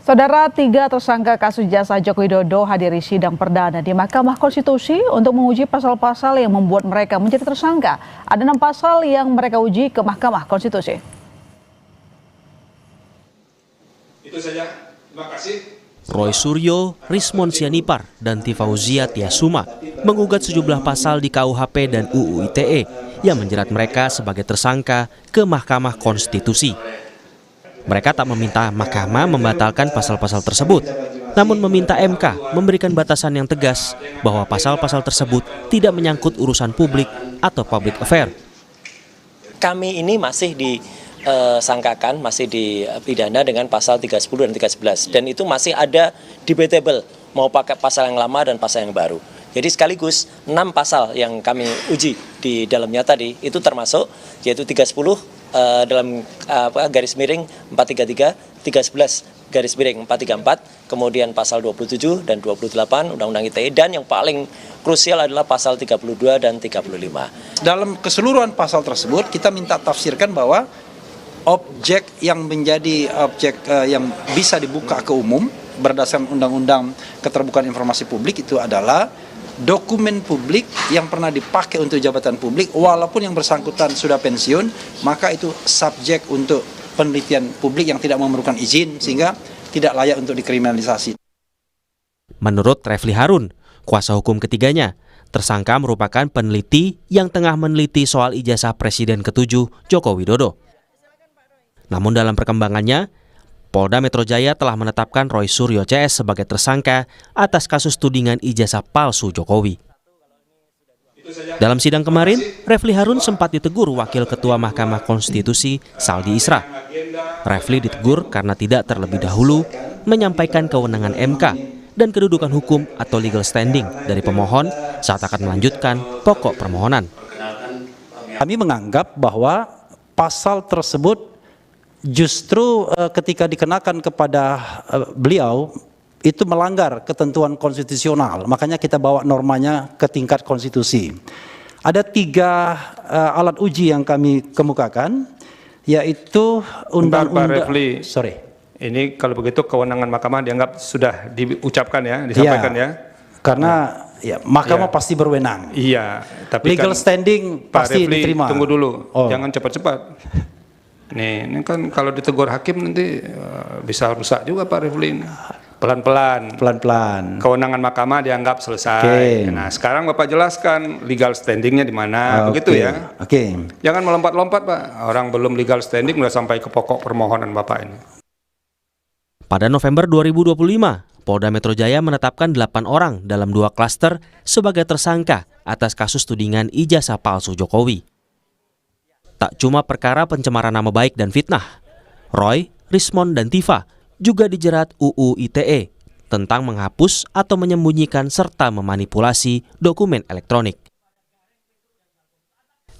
Saudara, 3 tersangka kasus jasa Joko Widodo hadiri sidang perdana di Mahkamah Konstitusi untuk menguji pasal-pasal yang membuat mereka menjadi tersangka. Ada 6 pasal yang mereka uji ke Mahkamah Konstitusi. Itu saja, terima kasih. Roy Suryo, Rismon Sianipar, dan Tifauzia Tiasuma menggugat sejumlah pasal di KUHP dan UU ITE yang menjerat mereka sebagai tersangka ke Mahkamah Konstitusi. Mereka tak meminta mahkamah membatalkan pasal-pasal tersebut, namun meminta MK memberikan batasan yang tegas bahwa pasal-pasal tersebut tidak menyangkut urusan publik atau public affair. Kami ini masih disangkakan, masih dipidana dengan pasal 310 dan 311, dan itu masih ada debatable, mau pakai pasal yang lama dan pasal yang baru. Jadi sekaligus 6 pasal yang kami uji di dalamnya tadi, itu termasuk yaitu 310 dalam garis miring 433, 311 garis miring 434, kemudian pasal 27 dan 28 Undang-Undang ITE, dan yang paling krusial adalah pasal 32 dan 35. Dalam keseluruhan pasal tersebut kita minta tafsirkan bahwa objek yang menjadi objek yang bisa dibuka ke umum berdasarkan Undang-Undang Keterbukaan Informasi Publik itu adalah dokumen publik yang pernah dipakai untuk jabatan publik, walaupun yang bersangkutan sudah pensiun, maka itu subjek untuk penelitian publik yang tidak memerlukan izin, sehingga tidak layak untuk dikriminalisasi. Menurut Refli Harun, kuasa hukum ketiganya, tersangka merupakan peneliti yang tengah meneliti soal ijazah Presiden ke-7 Joko Widodo. Namun dalam perkembangannya, Polda Metro Jaya telah menetapkan Roy Suryo CS sebagai tersangka atas kasus tudingan ijazah palsu Jokowi. Dalam sidang kemarin, Refli Harun sempat ditegur Wakil Ketua Mahkamah Konstitusi Saldi Isra. Refli ditegur karena tidak terlebih dahulu menyampaikan kewenangan MK dan kedudukan hukum atau legal standing dari pemohon saat akan melanjutkan pokok permohonan. Kami menganggap bahwa pasal tersebut justru ketika dikenakan kepada beliau itu melanggar ketentuan konstitusional, makanya kita bawa normanya ke tingkat konstitusi. Ada 3 alat uji yang kami kemukakan, yaitu undang-undang. Sorry. Ini kalau begitu kewenangan mahkamah dianggap sudah diucapkan ya, disampaikan ya. Karena ya mahkamah pasti berwenang. Iya, tapi legal kan, standing Pak pasti Refli, diterima. Tunggu dulu, jangan cepat-cepat. Ini kan kalau ditegur hakim nanti bisa rusak juga Pak Refli. Pelan-pelan. Kewenangan mahkamah dianggap selesai. Okay. Nah sekarang Bapak jelaskan legal standingnya di mana, begitu ya. Jangan melompat-lompat Pak. Orang belum legal standing udah sampai ke pokok permohonan Bapak ini. Pada November 2025, Polda Metro Jaya menetapkan 8 orang dalam 2 klaster sebagai tersangka atas kasus tudingan ijazah palsu Jokowi. Tak cuma perkara pencemaran nama baik dan fitnah, Roy, Rismon, dan Tifa juga dijerat UU ITE tentang menghapus atau menyembunyikan serta memanipulasi dokumen elektronik.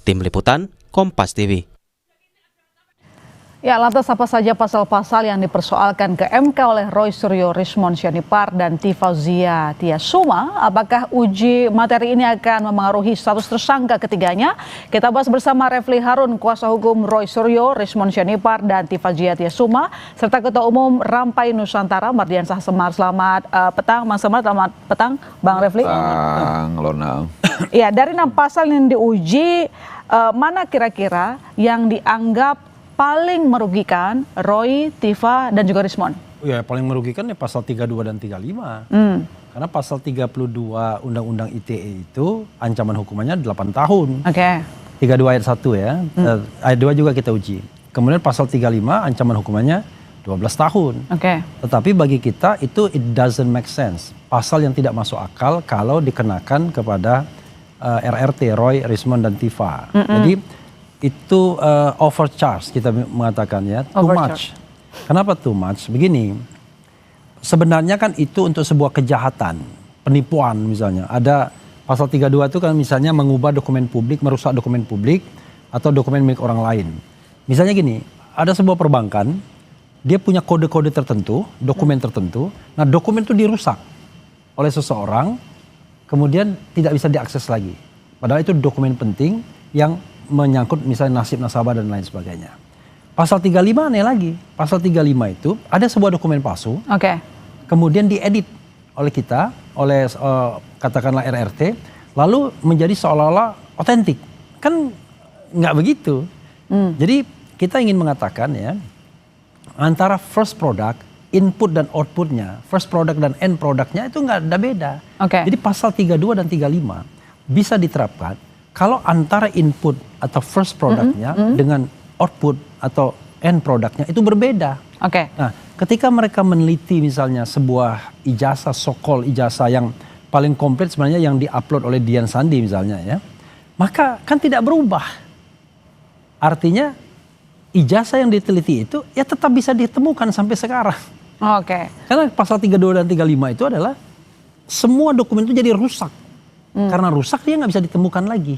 Tim Liputan, Kompas TV. Ya, lantas apa saja pasal-pasal yang dipersoalkan ke MK oleh Roy Suryo, Rismon Sianipar, dan Tifauzia Tiasuma? Apakah uji materi ini akan memengaruhi status tersangka ketiganya? Kita bahas bersama Refli Harun, kuasa hukum Roy Suryo, Rismon Sianipar, dan Tifauzia Tiasuma, serta Ketua Umum Rampai Nusantara, Mardiansah Semar. Selamat petang, Bang Semar. Selamat petang, Bang Refli. Ya, dari 6 pasal yang diuji, mana kira-kira yang dianggap paling merugikan Roy, Tifa, dan juga Rismon? Ya, paling merugikan ya pasal 32 dan 35. Karena pasal 32 Undang-Undang ITE itu ancaman hukumannya 8 tahun. 32 ayat 1 ya. Ayat 2 juga kita uji. Kemudian pasal 35 ancaman hukumannya 12 tahun. Tetapi bagi kita itu it doesn't make sense. Pasal yang tidak masuk akal kalau dikenakan kepada RRT, Roy, Rismon, dan Tifa. Jadi itu overcharge kita mengatakan ya, too much. Kenapa too much? Begini, sebenarnya kan itu untuk sebuah kejahatan, penipuan misalnya. Ada pasal 32 itu kan misalnya mengubah dokumen publik, merusak dokumen publik, atau dokumen milik orang lain. Misalnya gini, ada sebuah perbankan, dia punya kode-kode tertentu, dokumen tertentu, nah dokumen itu dirusak oleh seseorang, kemudian tidak bisa diakses lagi. Padahal itu dokumen penting yang menyangkut misalnya nasib nasabah dan lain sebagainya. Pasal 35 aneh lagi. Pasal 35 itu ada sebuah dokumen palsu. Oke. Kemudian diedit oleh kita, oleh katakanlah RRT, lalu menjadi seolah-olah otentik. Kan nggak begitu. Jadi kita ingin mengatakan ya, antara first product, input dan outputnya, first product dan end productnya itu nggak ada beda. Jadi pasal 32 dan 35 bisa diterapkan kalau antara input atau first productnya dengan output atau end productnya itu berbeda. Nah, ketika mereka meneliti misalnya sebuah ijazah, so-called ijazah yang paling komplit sebenarnya yang diupload oleh Dian Sandi misalnya ya, maka kan tidak berubah. Artinya ijazah yang diteliti itu ya tetap bisa ditemukan sampai sekarang. Karena pasal 32 dan 35 itu adalah semua dokumen itu jadi rusak. Karena rusak dia nggak bisa ditemukan lagi.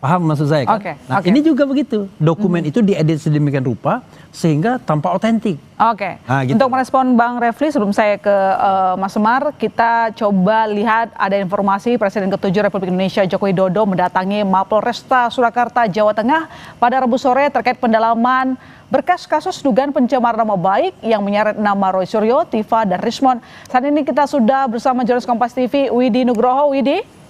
Paham maksud saya kan? Nah ini juga begitu. Dokumen itu diedit sedemikian rupa sehingga tampak otentik. Nah, gitu. Untuk merespon Bang Refli, sebelum saya ke Mas Semar, kita coba lihat ada informasi Presiden ke-7 Republik Indonesia Joko Widodo mendatangi Mapolresta Surakarta, Jawa Tengah pada Rabu sore terkait pendalaman berkas kasus dugaan pencemaran nama baik yang menyeret nama Roy Suryo, Tiva, dan Rismon. Saat ini kita sudah bersama jurnalis Kompas TV Widi Nugroho. Widi,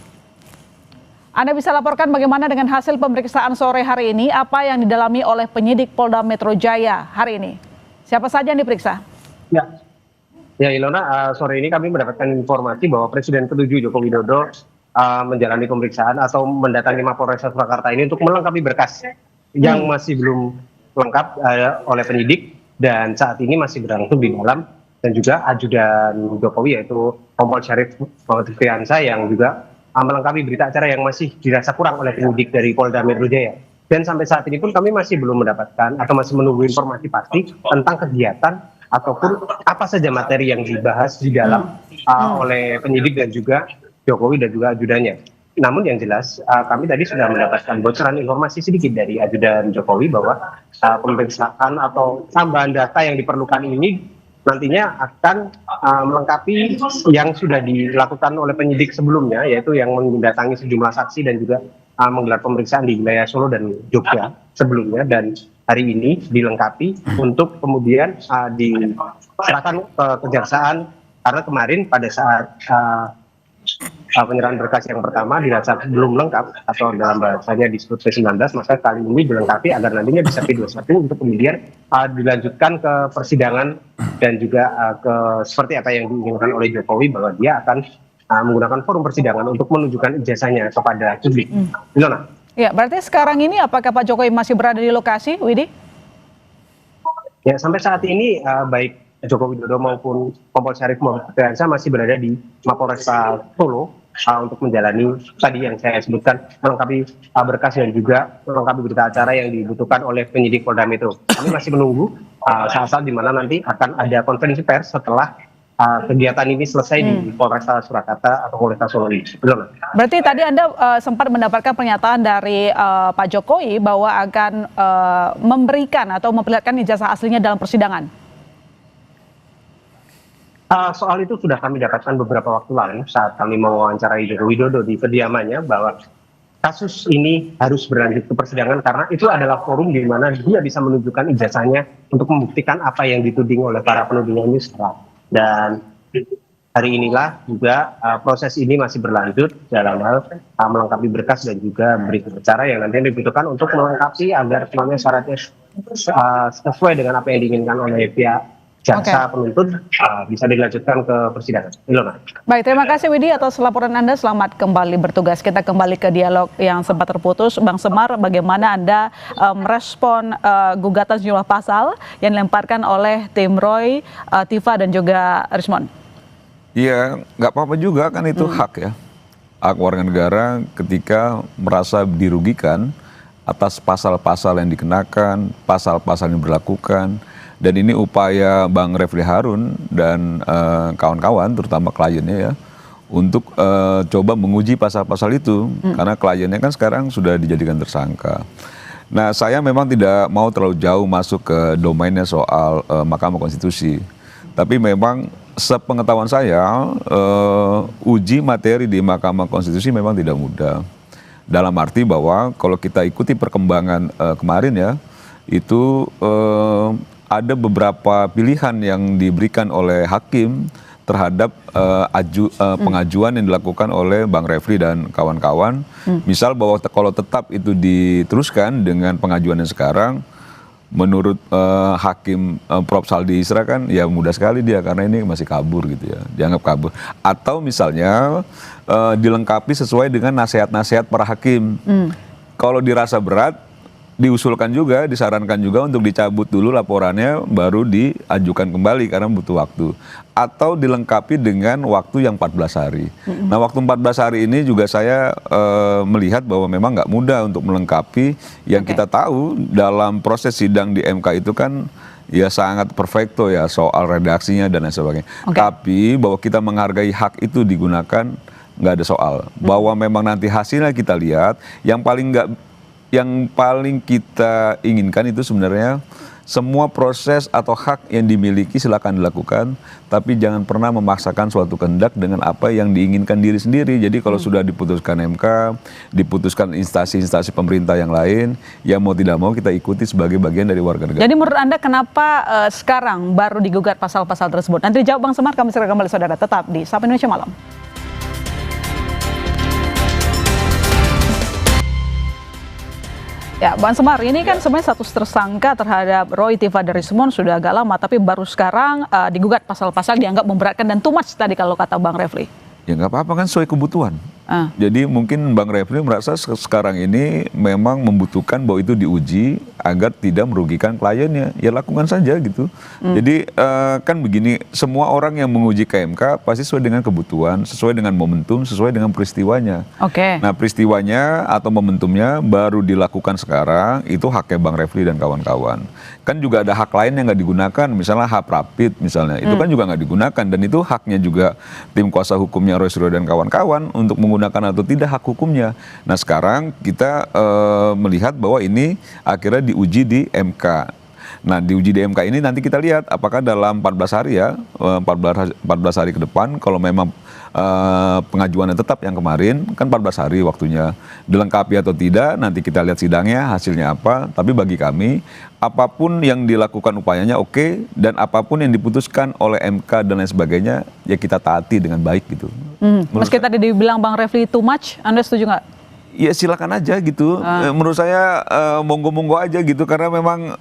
Anda bisa laporkan bagaimana dengan hasil pemeriksaan sore hari ini, apa yang didalami oleh penyidik Polda Metro Jaya hari ini? Siapa saja yang diperiksa? Ya Ilona, sore ini kami mendapatkan informasi bahwa Presiden ke-7 Joko Widodo menjalani pemeriksaan atau mendatangi Mapolresta Surakarta ini untuk melengkapi berkas yang masih belum lengkap oleh penyidik dan saat ini masih berlangsung di dalam, dan juga ajudan Jokowi yaitu Kompol Syarif Muhammad Fiansa yang juga melengkapi berita acara yang masih dirasa kurang oleh penyidik dari Polda Metro Jaya. Dan sampai saat ini pun kami masih belum mendapatkan atau masih menunggu informasi pasti tentang kegiatan ataupun apa saja materi yang dibahas di dalam oleh penyidik dan juga Jokowi dan juga ajudannya. Namun yang jelas kami tadi sudah mendapatkan bocoran informasi sedikit dari ajudan Jokowi bahwa pemeriksaan atau tambahan data yang diperlukan ini nantinya akan melengkapi yang sudah dilakukan oleh penyidik sebelumnya, yaitu yang mendatangi sejumlah saksi dan juga menggelar pemeriksaan di wilayah Solo dan Jogja sebelumnya, dan hari ini dilengkapi untuk kemudian diserahkan ke kejaksaan, karena kemarin pada saat penyerahan berkas yang pertama dirasa belum lengkap atau dalam bahasanya disebut P19, maka kali ini dilengkapi agar nantinya bisa P21 untuk kemudian dilanjutkan ke persidangan dan juga seperti apa yang diinginkan oleh Jokowi bahwa dia akan menggunakan forum persidangan untuk menunjukkan ijazahnya kepada publik. Ilona. Ya, berarti sekarang ini apakah Pak Jokowi masih berada di lokasi, Widi? Ya, sampai saat ini baik Joko Widodo maupun Kompol Syarif Muhammad Fiansa masih berada di Mapolresta Solo untuk menjalani tadi yang saya sebutkan, melengkapi berkas dan juga melengkapi berita acara yang dibutuhkan oleh penyidik Polda Metro. Kami masih menunggu saat-saat di mana nanti akan ada konferensi pers setelah kegiatan ini selesai di Polresta Surakarta atau Polresta Solo ini. Betul. Berarti tadi Anda sempat mendapatkan pernyataan dari Pak Jokowi bahwa akan memberikan atau memperlihatkan ijazah aslinya dalam persidangan. Soal itu sudah kami dapatkan beberapa waktu lalu saat kami mewawancarai Joko Widodo di kediamannya bahwa kasus ini harus berlanjut ke persidangan karena itu adalah forum di mana dia bisa menunjukkan ijazahnya untuk membuktikan apa yang dituding oleh para penuduhnya ini sekarang. Dan hari inilah juga proses ini masih berlanjut dalam hal melengkapi berkas dan juga berita acara yang nantinya dibutuhkan untuk melengkapi agar semuanya syaratnya sesuai dengan apa yang diinginkan oleh pihak jaksa penuntut bisa dilanjutkan ke persidangan. Ilona. Baik, terima kasih Widi atas laporan Anda. Selamat kembali bertugas. Kita kembali ke dialog yang sempat terputus. Bang Semar, bagaimana Anda merespon gugatan sejumlah pasal yang dilemparkan oleh tim Roy, Tiva dan juga Rismon? Iya, nggak apa-apa juga kan itu hak ya. Hak warga negara ketika merasa dirugikan atas pasal-pasal yang dikenakan, pasal-pasal yang berlakukan. Dan ini upaya Bang Refli Harun dan kawan-kawan, terutama kliennya ya, untuk coba menguji pasal-pasal itu. Karena kliennya kan sekarang sudah dijadikan tersangka. Nah, saya memang tidak mau terlalu jauh masuk ke domainnya soal Mahkamah Konstitusi. Tapi memang sepengetahuan saya, uji materi di Mahkamah Konstitusi memang tidak mudah. Dalam arti bahwa kalau kita ikuti perkembangan kemarin ya, itu ada beberapa pilihan yang diberikan oleh hakim terhadap pengajuan yang dilakukan oleh Bang Refli dan kawan-kawan. Misal bahwa kalau tetap itu diteruskan dengan pengajuan yang sekarang, menurut hakim Prof. Saldi Isra kan ya mudah sekali dia karena ini masih kabur gitu ya, dianggap kabur. Atau misalnya dilengkapi sesuai dengan nasihat-nasihat para hakim. Kalau dirasa berat, diusulkan juga, disarankan juga untuk dicabut dulu laporannya baru diajukan kembali karena butuh waktu. Atau dilengkapi dengan waktu yang 14 hari. Nah, waktu 14 hari ini juga saya melihat bahwa memang nggak mudah untuk melengkapi yang kita tahu dalam proses sidang di MK itu kan ya sangat perfecto ya soal redaksinya dan lain sebagainya. Tapi bahwa kita menghargai hak itu digunakan nggak ada soal. Bahwa memang nanti hasilnya kita lihat, yang paling kita inginkan itu sebenarnya semua proses atau hak yang dimiliki silakan dilakukan, tapi jangan pernah memaksakan suatu kehendak dengan apa yang diinginkan diri sendiri. Jadi kalau sudah diputuskan MK, diputuskan instansi-instansi pemerintah yang lain, ya mau tidak mau kita ikuti sebagai bagian dari warga negara. Jadi menurut Anda kenapa sekarang baru digugat pasal-pasal tersebut? Nanti dijawab Bang Semar, kami segera kembali saudara, tetap di Sapa Indonesia Malam. Ya, Bang Semar, ini kan sebenarnya status tersangka terhadap Roy Tifada Rismon sudah agak lama, tapi baru sekarang digugat pasal-pasal dianggap memberatkan dan too much tadi kalau kata Bang Refli. Ya nggak apa-apa kan sesuai kebutuhan. Jadi mungkin Bang Refli merasa sekarang ini memang membutuhkan bahwa itu diuji agar tidak merugikan kliennya. Ya lakukan saja gitu. Jadi kan begini, semua orang yang menguji ke MK pasti sesuai dengan kebutuhan, sesuai dengan momentum, sesuai dengan peristiwanya. Nah peristiwanya atau momentumnya baru dilakukan sekarang, itu haknya Bang Refli dan kawan-kawan. Kan juga ada hak lain yang nggak digunakan, misalnya hak rapid misalnya, itu kan juga nggak digunakan dan itu haknya juga tim kuasa hukumnya Roy Suryo dan kawan-kawan untuk menggunakan atau tidak hak hukumnya. Nah sekarang kita melihat bahwa ini akhirnya diuji di MK. Nah diuji di MK ini nanti kita lihat apakah dalam 14 hari ya, 14 hari ke depan kalau memang pengajuannya tetap yang kemarin, kan 14 hari waktunya, dilengkapi atau tidak, nanti kita lihat sidangnya hasilnya apa. Tapi bagi kami, apapun yang dilakukan upayanya oke, dan apapun yang diputuskan oleh MK dan lain sebagainya, ya kita taati dengan baik gitu. Meski tadi dibilang Bang Refli too much, Anda setuju nggak? Ya silakan aja gitu. Menurut saya monggo-monggo aja gitu, karena memang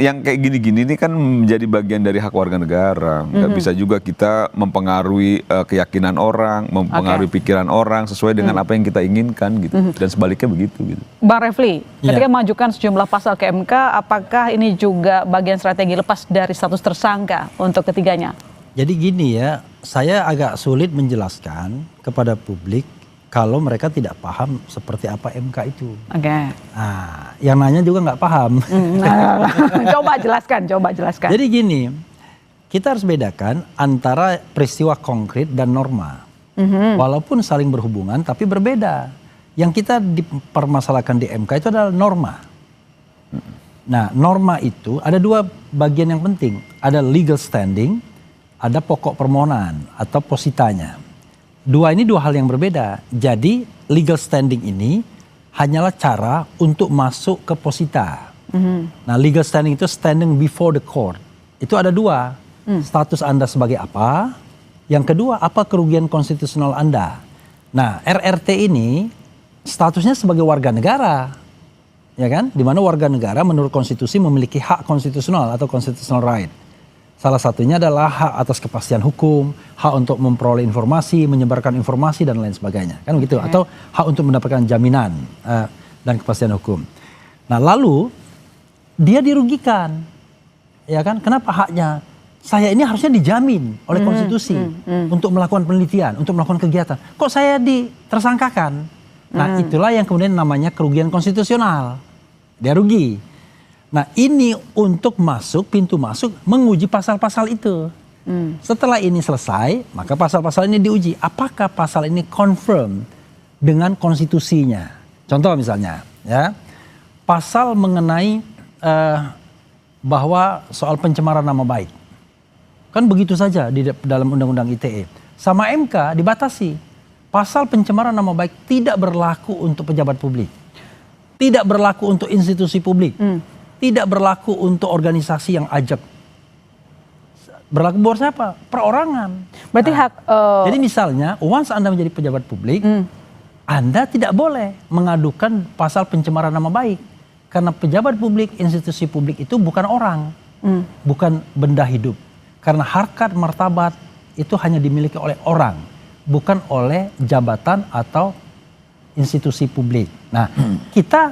yang kayak gini-gini ini kan menjadi bagian dari hak warga negara. Nggak bisa juga kita mempengaruhi keyakinan orang, mempengaruhi pikiran orang sesuai dengan apa yang kita inginkan gitu. Dan sebaliknya begitu gitu. Bang Refli, ketika mengajukan sejumlah pasal ke MK, apakah ini juga bagian strategi lepas dari status tersangka untuk ketiganya? Jadi gini ya, saya agak sulit menjelaskan kepada publik kalau mereka tidak paham seperti apa MK itu. Nah, yang nanya juga nggak paham. Coba jelaskan. Jadi gini, kita harus bedakan antara peristiwa konkret dan norma. Walaupun saling berhubungan, tapi berbeda. Yang kita dipermasalahkan di MK itu adalah norma. Nah, norma itu ada dua bagian yang penting. Ada legal standing, ada pokok permohonan atau positanya. Dua hal yang berbeda. Jadi legal standing ini hanyalah cara untuk masuk ke posita. Nah legal standing itu standing before the court. Itu ada dua. Status Anda sebagai apa. Yang kedua, apa kerugian konstitusional Anda. Nah RRT ini statusnya sebagai warga negara. Ya kan? Dimana warga negara menurut konstitusi memiliki hak konstitusional atau constitutional right. Salah satunya adalah hak atas kepastian hukum, hak untuk memperoleh informasi, menyebarkan informasi dan lain sebagainya, kan begitu? Atau hak untuk mendapatkan jaminan dan kepastian hukum. Nah, lalu dia dirugikan, ya kan? Kenapa haknya? Saya ini harusnya dijamin oleh konstitusi untuk melakukan penelitian, untuk melakukan kegiatan. Kok saya ditersangkakan? Nah, itulah yang kemudian namanya kerugian konstitusional. Dia rugi. Nah ini untuk pintu masuk menguji pasal-pasal itu. Setelah ini selesai, maka pasal-pasal ini diuji. Apakah pasal ini confirm dengan konstitusinya? Contoh misalnya, ya, pasal mengenai bahwa soal pencemaran nama baik. Kan begitu saja di dalam Undang-Undang ITE. Sama MK dibatasi. Pasal pencemaran nama baik tidak berlaku untuk pejabat publik. Tidak berlaku untuk institusi publik. tidak berlaku untuk organisasi yang ajak. Berlaku buat siapa? Perorangan. Berarti jadi misalnya, once Anda menjadi pejabat publik, Anda tidak boleh mengadukan pasal pencemaran nama baik. Karena pejabat publik, institusi publik itu bukan orang, bukan benda hidup. Karena harkat martabat itu hanya dimiliki oleh orang, bukan oleh jabatan atau institusi publik. Nah, kita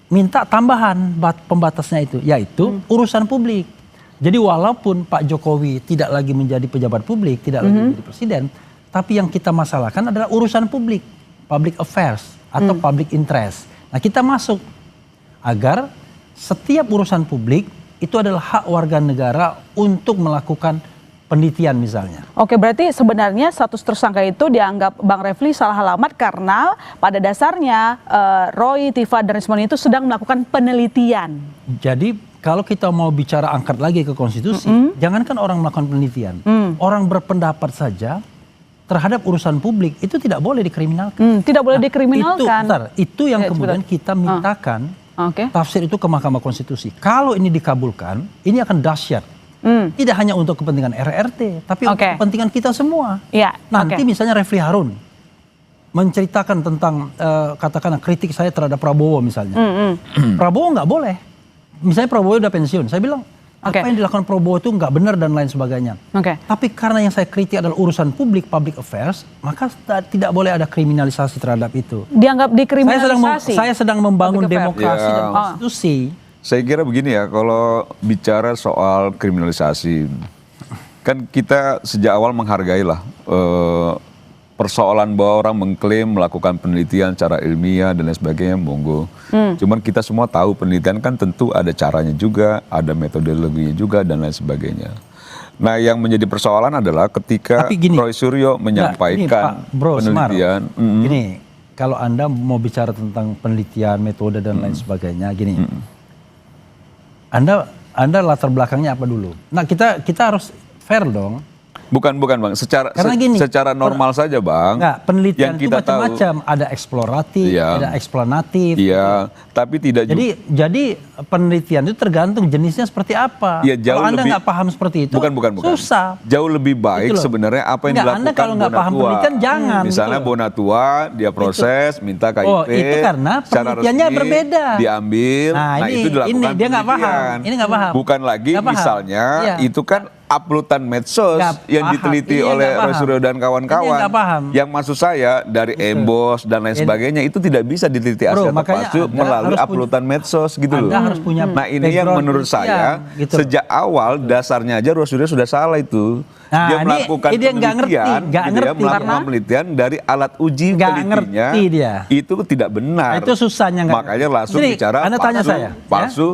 minta tambahan pembatasnya itu, yaitu urusan publik. Jadi walaupun Pak Jokowi tidak lagi menjadi pejabat publik, tidak lagi menjadi presiden, tapi yang kita masalahkan adalah urusan publik, public affairs atau public interest. Nah, kita masuk agar setiap urusan publik itu adalah hak warga negara untuk melakukan penelitian misalnya. Oke, berarti sebenarnya status tersangka itu dianggap Bang Refli salah alamat karena pada dasarnya Roy, Tifa, dan Rismon itu sedang melakukan penelitian. Jadi kalau kita mau bicara angkat lagi ke konstitusi, jangankan orang melakukan penelitian, orang berpendapat saja terhadap urusan publik itu tidak boleh dikriminalkan. Tidak boleh dikriminalkan. Itu yang kemudian kita mintakan tafsir itu ke Mahkamah Konstitusi. Kalau ini dikabulkan, ini akan dahsyat. Tidak hanya untuk kepentingan RRT, tapi untuk kepentingan kita semua. Nanti misalnya Refli Harun menceritakan tentang katakanlah kritik saya terhadap Prabowo misalnya. Prabowo nggak boleh. Misalnya Prabowo udah pensiun, saya bilang apa yang dilakukan Prabowo itu nggak benar dan lain sebagainya. Tapi karena yang saya kritik adalah urusan publik, public affairs, maka tidak boleh ada kriminalisasi terhadap itu. Dianggap dikriminalisasi. Saya sedang membangun demokrasi dan konstitusi. Saya kira begini ya, kalau bicara soal kriminalisasi, kan kita sejak awal menghargailah persoalan bahwa orang mengklaim melakukan penelitian secara ilmiah dan lain sebagainya, monggo. Cuman kita semua tahu penelitian kan tentu ada caranya juga, ada metodologinya juga dan lain sebagainya. Nah, yang menjadi persoalan adalah ketika Roy Suryo menyampaikan penelitian. Gini, kalau Anda mau bicara tentang penelitian, metode dan lain sebagainya, gini. Anda latar belakangnya apa dulu? Nah, kita harus fair dong. Bukan Bang, secara normal saja Bang. Enggak, penelitian itu macam-macam, ada eksploratif, ada eksplanatif. Iya, tapi tidak jadi penelitian itu tergantung jenisnya seperti apa. Ya, kalau Anda nggak paham seperti itu, bukan. Susah. Jauh lebih baik sebenarnya apa yang dilakukan Anda kalau nggak paham penelitian jangan. Misalnya Bonatua, dia proses, minta KIP. Oh, itu karena penelitiannya berbeda. Diambil, nah itu dilakukan dia nggak paham. Ini nggak paham. Bukan lagi misalnya itu kan uploadan medsos yang diteliti oleh Roy Suryo dan kawan-kawan. Yang maksud saya dari Embos dan lain sebagainya itu tidak bisa diteliti Asia terpasuk melalui uploadan medsos gitu loh. Nah, ini yang menurut saya sejak awal dasarnya aja Roy Suryo sudah salah itu. Dia melakukan penelitian dari alat uji penelitiannya itu tidak benar. Itu susahnya makanya langsung bicara palsu.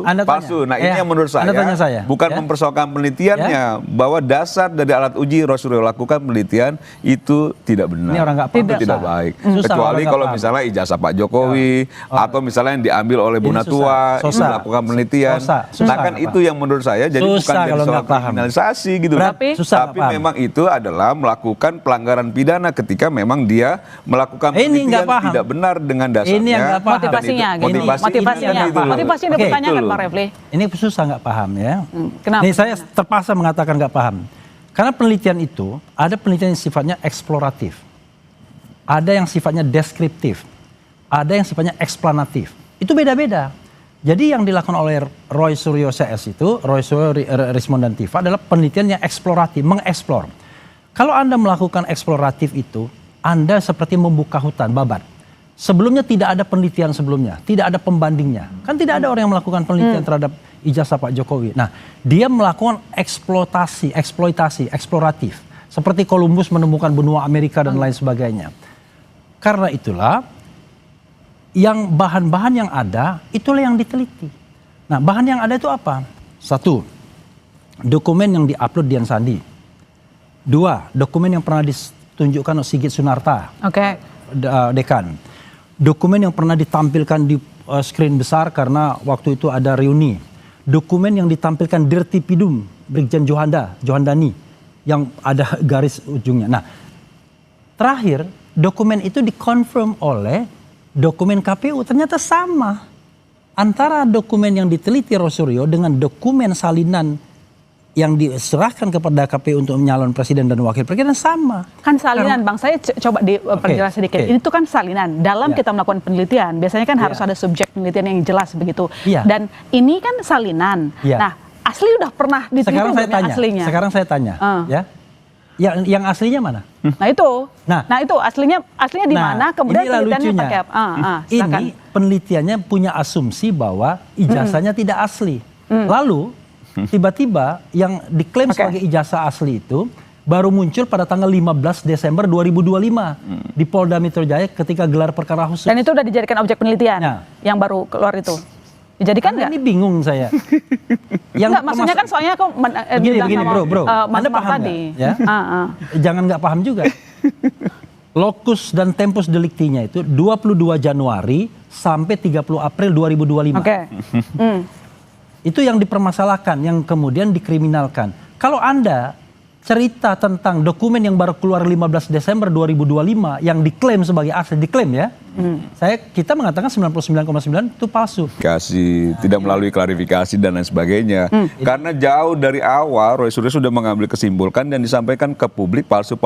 Nah, ini yang menurut saya bukan mempersoalkan penelitiannya, bahwa dasar dari alat uji Roy Suryo lakukan penelitian itu tidak benar. Ini orang nggak paham, itu tidak baik. Kecuali kalau misalnya ijazah Pak Jokowi atau misalnya yang diambil oleh Bonatua itu melakukan penelitian. Nah, kan itu yang menurut saya jadi bukan jadi soal kriminalisasi gitu. Tapi memang itu adalah melakukan pelanggaran pidana ketika memang dia melakukan penelitian tidak benar dengan dasarnya. Ini yang motivasinya dipertanyakan Pak Refli. Ini susah nggak paham ya. Kenapa? Ini saya terpaksa mengatakan nggak paham. Karena penelitian itu ada penelitian yang sifatnya eksploratif, ada yang sifatnya deskriptif, ada yang sifatnya eksplanatif. Itu beda-beda. Jadi yang dilakukan oleh Roy Suryo CS itu, Roy Suryo, Rismon dan Tifa adalah penelitian yang eksploratif, mengeksplor. Kalau Anda melakukan eksploratif itu, Anda seperti membuka hutan, babat. Sebelumnya tidak ada penelitian sebelumnya, tidak ada pembandingnya. Kan tidak ada orang yang melakukan penelitian terhadap ijazah Pak Jokowi. Nah, dia melakukan eksploitasi, eksploratif. Seperti Columbus menemukan benua Amerika dan lain sebagainya. Karena itulah, yang bahan-bahan yang ada, itulah yang diteliti. Nah, bahan yang ada itu apa? 1, dokumen yang diupload Dian Sandi. 2, dokumen yang pernah ditunjukkan oleh Sigit Sunarta, dekan. Dokumen yang pernah ditampilkan di screen besar karena waktu itu ada reuni. Dokumen yang ditampilkan Dirti Pidum, Brigjen Johandani, yang ada garis ujungnya. Nah, terakhir, dokumen itu dikonfirm oleh dokumen KPU, ternyata sama. antara dokumen yang diteliti Rosario dengan dokumen salinan yang diserahkan kepada KPU untuk menyalon presiden dan wakil presiden sama. Kan salinan, Bang. Saya coba diperjelas sedikit. Ini tuh kan salinan. Dalam kita melakukan penelitian, biasanya kan harus ada subjek penelitian yang jelas begitu. Dan ini kan salinan. Nah, asli udah pernah diteliti aslinya. Sekarang saya tanya, ya. Yang aslinya mana? Nah itu aslinya di mana? Kemudian penelitiannya pakai apa? Ini penelitiannya punya asumsi bahwa ijazahnya tidak asli. Lalu tiba-tiba yang diklaim sebagai ijazah asli itu baru muncul pada tanggal 15 Desember 2025 di Polda Metro Jaya ketika gelar perkara khusus. Dan itu udah dijadikan objek penelitian yang baru keluar itu. Dijadikan nggak? Ini bingung saya. Enggak, maksudnya kan soalnya aku begini bro, Anda paham tadi. Ya? Jangan nggak paham juga. Lokus dan tempus deliktinya itu 22 Januari sampai 30 April 2025. Itu yang dipermasalahkan, yang kemudian dikriminalkan. Kalau Anda cerita tentang dokumen yang baru keluar 15 Desember 2025 yang diklaim sebagai asli, diklaim ya. Kita mengatakan 99,9 itu palsu. Tidak melalui klarifikasi dan lain sebagainya. Karena jauh dari awal Roy Suryo sudah mengambil kesimpulan dan disampaikan ke publik palsu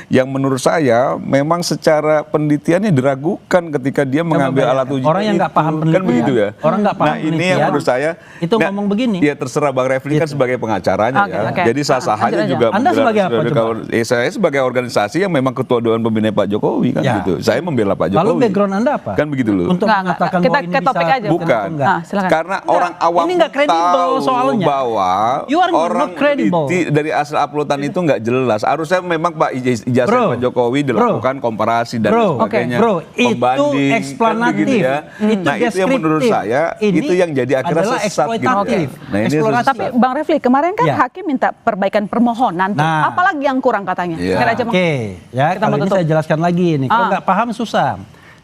yang menurut saya memang secara penelitiannya diragukan ketika dia mengambil alat uji. Orang yang nggak paham penelitian. Kan begitu ya. Orang nggak paham penelitian. Nah, ini yang menurut saya itu ngomong begini. Ya terserah Bang Refli kan sebagai pengacaranya ya. Jadi sah-sah aja juga. Anda sebagai apa coba? Saya sebagai organisasi yang memang ketua Dewan Pembina Pak Jokowi kan gitu. Saya membela Pak Jokowi. Lalu background Anda apa? Kan begitu loh. Untuk mengatakan bahwa ini bisa aja. Bukan. Karena orang awam ini nggak kredibel soalnya. Bahwa orang dari asal uploadan itu nggak jelas. Harusnya memang Pak ijazah Pak Jokowi dilakukan komparasi dan sebagainya. Itu eksplanatif. Gitu ya. Nah itu yang menurut saya itu yang jadi akhirnya sesat gitu. Nah ini tapi Bang Refli kemarin kan hakim minta perbaikan permohonan. Apalagi yang kurang katanya. Kalau ini saya jelaskan lagi nih. Kalau nggak paham susah.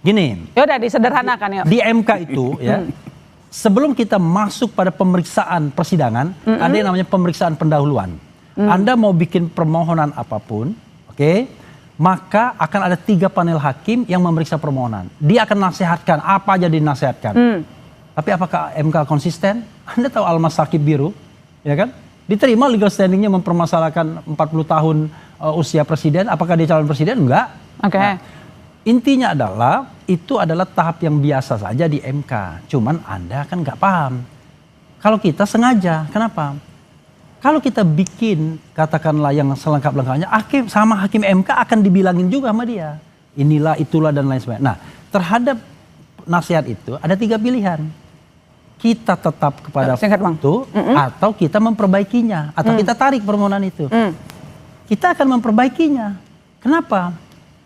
Gini. Yaudah disederhanakan ya. Di MK itu ya. Sebelum kita masuk pada pemeriksaan persidangan, ada yang namanya pemeriksaan pendahuluan. Anda mau bikin permohonan apapun, maka akan ada 3 panel hakim yang memeriksa permohonan. Dia akan nasihatkan apa aja dinasihatkan. Tapi apakah MK konsisten? Anda tahu Almas Sakib Biru, ya kan? Diterima legal standingnya mempermasalahkan 40 tahun usia presiden. Apakah dia calon presiden? Enggak. Intinya adalah itu adalah tahap yang biasa saja di MK. Cuman Anda kan nggak paham. Kalau kita sengaja, kenapa? Kalau kita bikin katakanlah yang selengkap-lengkapnya, hakim MK akan dibilangin juga sama dia. Inilah, itulah dan lain sebagainya. Nah, terhadap nasihat itu ada 3 pilihan. Kita tetap kepada itu, atau kita memperbaikinya, atau kita tarik permohonan itu. Kita akan memperbaikinya. Kenapa?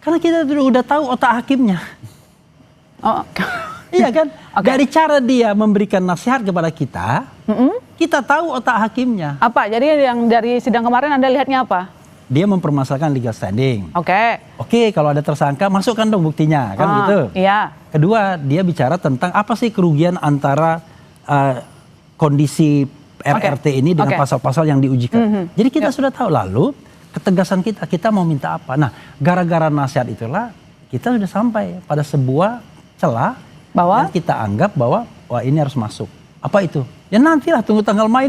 Karena kita udah tahu otak hakimnya. Iya kan? Dari cara dia memberikan nasihat kepada kita, kita tahu otak hakimnya. Apa? Jadi yang dari sidang kemarin Anda lihatnya apa? Dia mempermasalahkan legal standing. Oke, kalau ada tersangka, masukkan dong buktinya, kan gitu. Iya. Kedua, dia bicara tentang apa sih kerugian antara kondisi RRT ini dengan pasal-pasal yang diujikan. Jadi kita sudah tahu. Lalu ketegasan kita mau minta apa. Nah, gara-gara nasihat itulah kita sudah sampai pada sebuah celah yang kita anggap bahwa wah ini harus masuk. Apa itu? Ya nantilah tunggu tanggal main.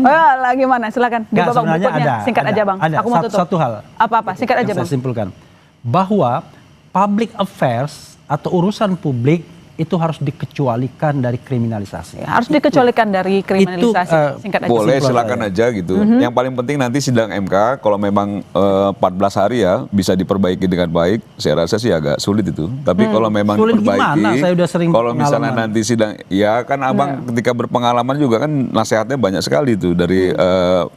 Gimana? Silakan. Di babak berikutnya singkat aja Bang. Aku mau tutup. Satu hal. Apa? Singkat aja Bang. Saya simpulkan. Bahwa public affairs atau urusan publik itu harus dikecualikan dari kriminalisasi. Harus dikecualikan dari kriminalisasi. Singkat aja. Boleh, silakan aja gitu. Yang paling penting nanti sidang MK kalau memang 14 hari ya bisa diperbaiki dengan baik. Saya rasa sih agak sulit itu. Tapi kalau memang diperbaiki, saya udah sering kalau misalnya nanti sidang, ya kan abang ketika berpengalaman juga kan nasihatnya banyak sekali itu dari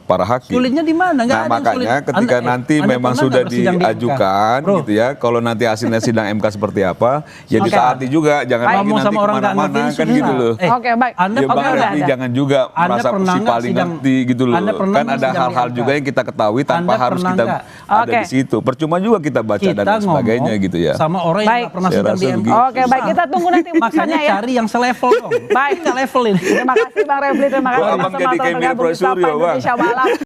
para hakim. Sulitnya di mana? Nah makanya ketika nanti memang sudah diajukan gitu ya, kalau nanti hasilnya sidang MK seperti apa, ya ditaati juga, jangan lagi nanti kemana-mana kan gitu loh. Baik. Jangan juga merasa si paling ngerti gitu loh. Kan ada hal-hal juga yang kita ketahui tanpa harus kita ada di situ. Percuma juga kita baca dan sebagainya gitu ya. Sama orang yang nggak pernah sidang di MK. Baik, kita tunggu nanti makanya cari yang selevel dong. Baik, nggak level ini. Terima kasih Bang Refli, terima kasih. Abang jadi kayak Roy Suryo, Bang.